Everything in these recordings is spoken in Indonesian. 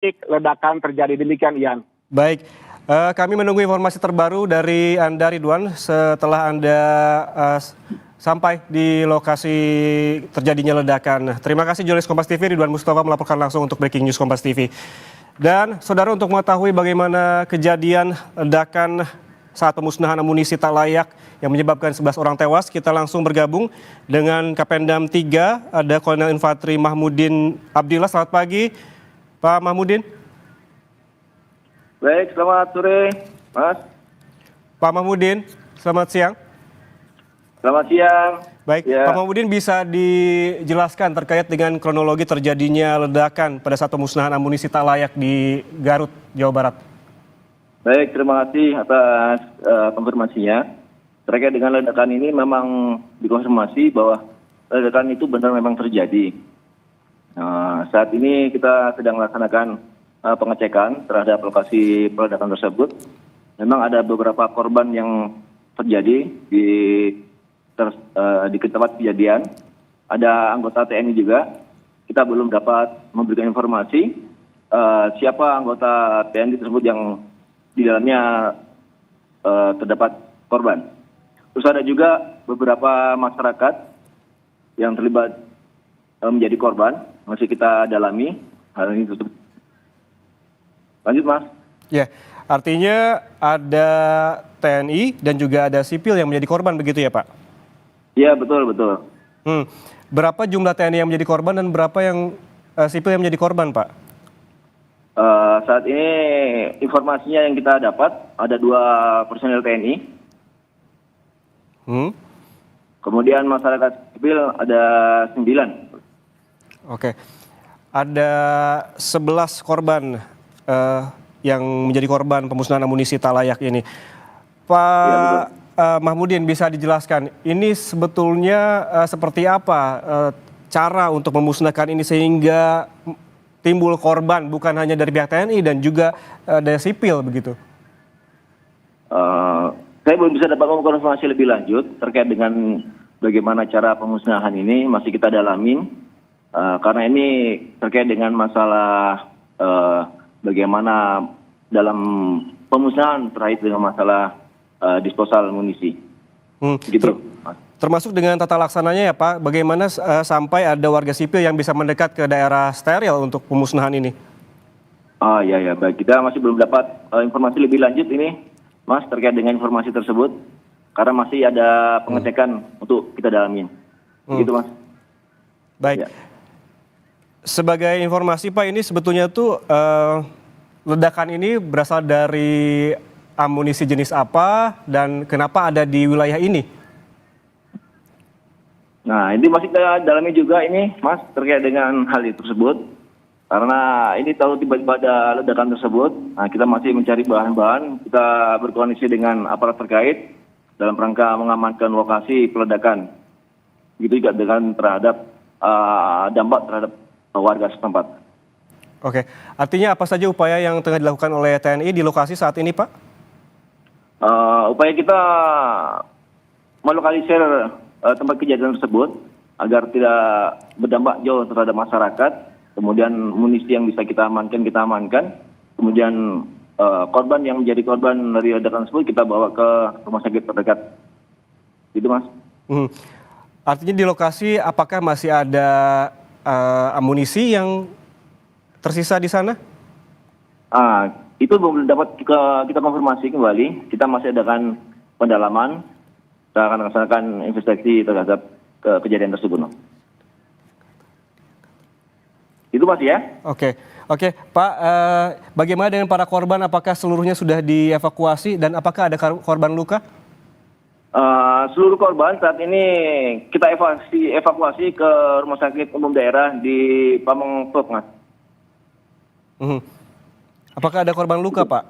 ledakan terjadi. Demikian, Ian. Baik, kami menunggu informasi terbaru dari Anda, Ridwan, setelah Anda sampai di lokasi terjadinya ledakan. Terima kasih jurnalis Kompas TV Ridwan Mustafa melaporkan langsung untuk Breaking News Kompas TV. Dan saudara, untuk mengetahui bagaimana kejadian ledakan saat pemusnahan amunisi tak layak yang menyebabkan 11 orang tewas, kita langsung bergabung dengan Kapendam 3, ada Kolonel Infantri Mahmudin Abdillah. Selamat pagi, Pak Mahmudin. Baik, selamat sore, Mas. Pak Mahmudin, selamat siang. Selamat siang. Baik, ya. Pak Mahmudin, bisa dijelaskan terkait dengan kronologi terjadinya ledakan pada saat pemusnahan amunisi tak layak di Garut, Jawa Barat? Baik, terima kasih atas konfirmasinya. Terkait dengan ledakan ini memang dikonfirmasi bahwa ledakan itu benar memang terjadi. Saat ini kita sedang melaksanakan pengecekan terhadap lokasi peledakan tersebut. Memang ada beberapa korban yang terjadi di tempat kejadian. Ada anggota TNI juga. Kita belum dapat memberikan informasi siapa anggota TNI tersebut yang di dalamnya terdapat korban. Terus ada juga beberapa masyarakat yang terlibat menjadi korban. Masih kita dalami hal ini tersebut. Lanjut, Mas. Ya, artinya ada TNI dan juga ada sipil yang menjadi korban, begitu ya, Pak? Iya, betul. Berapa jumlah TNI yang menjadi korban dan berapa yang sipil yang menjadi korban, Pak? Saat ini informasinya yang kita dapat ada 2 personel TNI. Kemudian masyarakat sipil ada 9. Oke, ada 11 korban yang menjadi korban pemusnahan amunisi tak layak ini. Pak Mahmudin, bisa dijelaskan ini sebetulnya seperti apa cara untuk memusnahkan ini sehingga timbul korban bukan hanya dari pihak TNI dan juga dari sipil begitu? Saya belum bisa dapat konfirmasi lebih lanjut terkait dengan bagaimana cara pemusnahan ini, masih kita dalamin. Karena ini terkait dengan masalah bagaimana dalam pemusnahan terkait dengan masalah disposal amunisi. Gitu. Termasuk dengan tata laksananya ya Pak, bagaimana sampai ada warga sipil yang bisa mendekat ke daerah steril untuk pemusnahan ini? Ya, baik. Kita masih belum dapat informasi lebih lanjut ini, Mas, terkait dengan informasi tersebut. Karena masih ada pengecekan untuk kita dalamin. Gitu, Mas. Baik. Ya. Sebagai informasi Pak, ini sebetulnya tuh ledakan ini berasal dari amunisi jenis apa dan kenapa ada di wilayah ini? Nah, ini masih kita dalami juga ini, Mas, terkait dengan hal itu tersebut. Karena ini tahu tiba-tiba ada ledakan tersebut, nah kita masih mencari bahan-bahan, kita berkoordinasi dengan aparat terkait dalam rangka mengamankan lokasi peledakan. Begitu juga dengan terhadap dampak terhadap warga setempat. Oke, artinya apa saja upaya yang tengah dilakukan oleh TNI di lokasi saat ini, Pak? Upaya kita melokalisir tempat kejadian tersebut agar tidak berdampak jauh terhadap masyarakat. Kemudian munisi yang bisa kita amankan. Kemudian korban yang menjadi korban dari ledakan tersebut kita bawa ke rumah sakit terdekat. Gitu, Mas. Artinya di lokasi apakah masih ada amunisi yang tersisa di sana? Itu belum dapat kita konfirmasi kembali. Kita masih adakan pendalaman. Kita akan melaksanakan investigasi terhadap kejadian tersebut. Itu Mas ya. Oke, Pak. Bagaimana dengan para korban? Apakah seluruhnya sudah dievakuasi dan apakah ada korban luka? Seluruh korban saat ini kita evakuasi ke rumah sakit umum daerah di Pameng Top, Mas. Apakah ada korban luka, Pak?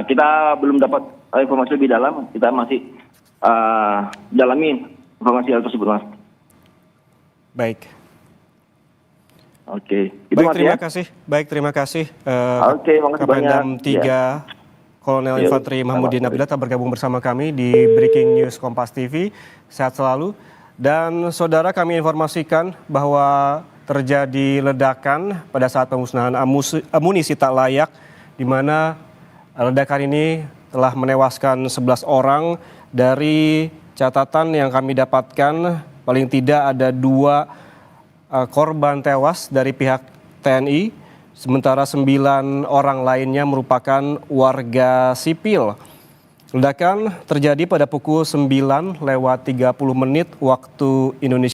Kita belum dapat informasi lebih dalam. Kita masih dalami informasi hal tersebut, Mas. Baik. Oke. Baik, terima kasih. Baik, terima kasih. Oke, makasih Kapendam banyak. 3 Kolonel Infantri Mahmudin Abdillah bergabung bersama kami di Breaking News Kompas TV. Sehat selalu. Dan saudara, kami informasikan bahwa terjadi ledakan pada saat pemusnahan amunisi tak layak, di mana ledakan ini telah menewaskan 11 orang. Dari catatan yang kami dapatkan, paling tidak ada 2 korban tewas dari pihak TNI, sementara 9 orang lainnya merupakan warga sipil. Ledakan terjadi pada pukul 9:30 waktu Indonesia